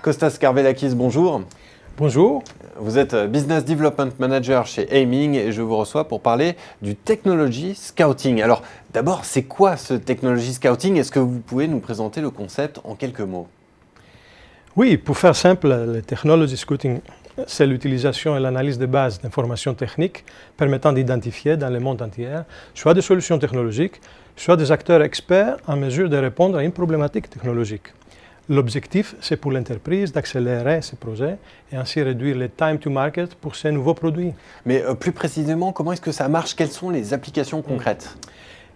Kostas Karvelakis, bonjour. Bonjour. Vous êtes Business Development Manager chez Aiming et je vous reçois pour parler du Technology Scouting. Alors d'abord, c'est quoi ce Technology Scouting? Est-ce que vous pouvez nous présenter le concept en quelques mots? Oui, pour faire simple, le Technology Scouting, c'est l'utilisation et l'analyse de bases d'informations techniques permettant d'identifier dans le monde entier soit des solutions technologiques, soit des acteurs experts en mesure de répondre à une problématique technologique. L'objectif, c'est pour l'entreprise d'accélérer ces projets et ainsi réduire le time to market pour ces nouveaux produits. Mais plus précisément, comment est-ce que ça marche? Quelles sont les applications concrètes?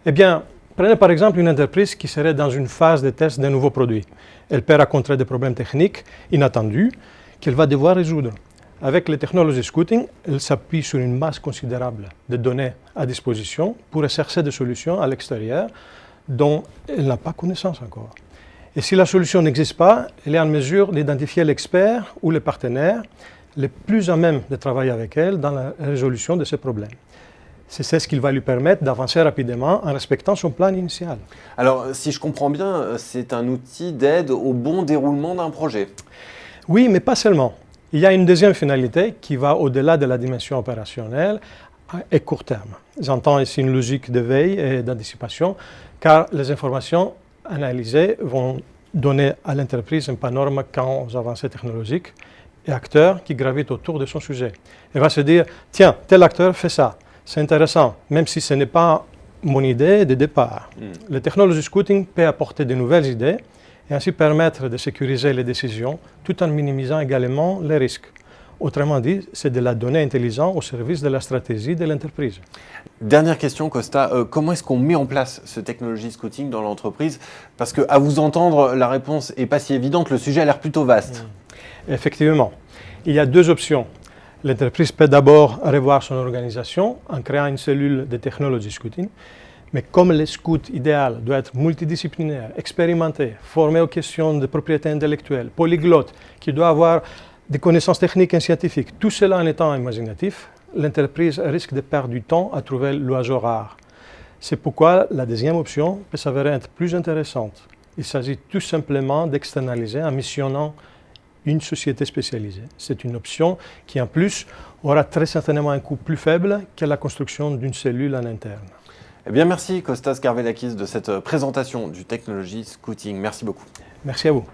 Eh bien, prenez par exemple une entreprise qui serait dans une phase de test d'un nouveau produit. Elle peut rencontrer des problèmes techniques inattendus qu'elle va devoir résoudre. Avec le Technology Scouting, elle s'appuie sur une masse considérable de données à disposition pour chercher des solutions à l'extérieur dont elle n'a pas connaissance encore. Et si la solution n'existe pas, elle est en mesure d'identifier l'expert ou le partenaire le plus à même de travailler avec elle dans la résolution de ces problèmes. C'est ce qui va lui permettre d'avancer rapidement en respectant son plan initial. Alors, si je comprends bien, c'est un outil d'aide au bon déroulement d'un projet. Oui, mais pas seulement. Il y a une deuxième finalité qui va au-delà de la dimension opérationnelle et court terme. J'entends ici une logique de veille et d'anticipation, car les informations analysées vont donner à l'entreprise un panorama quant aux avancées technologiques et acteurs qui gravitent autour de son sujet. Elle va se dire, tiens, tel acteur fait ça, c'est intéressant, même si ce n'est pas mon idée de départ. Le Technology Scouting peut apporter de nouvelles idées et ainsi permettre de sécuriser les décisions tout en minimisant également les risques. Autrement dit, c'est de la donnée intelligente au service de la stratégie de l'entreprise. Dernière question, Costa, comment est-ce qu'on met en place ce Technology Scouting dans l'entreprise? Parce qu'à vous entendre, la réponse n'est pas si évidente, le sujet a l'air plutôt vaste. Effectivement, il y a deux options. L'entreprise peut d'abord revoir son organisation en créant une cellule de Technology Scouting, mais comme le scout idéal doit être multidisciplinaire, expérimenté, formé aux questions de propriété intellectuelle, polyglotte, qui doit avoir des connaissances techniques et scientifiques, tout cela en étant imaginatif, l'entreprise risque de perdre du temps à trouver l'oiseau rare. C'est pourquoi la deuxième option peut s'avérer être plus intéressante. Il s'agit tout simplement d'externaliser en missionnant une société spécialisée. C'est une option qui, en plus, aura très certainement un coût plus faible que la construction d'une cellule en interne. Eh bien, merci Kostas Karvelakis de cette présentation du Technology Scouting. Merci beaucoup. Merci à vous.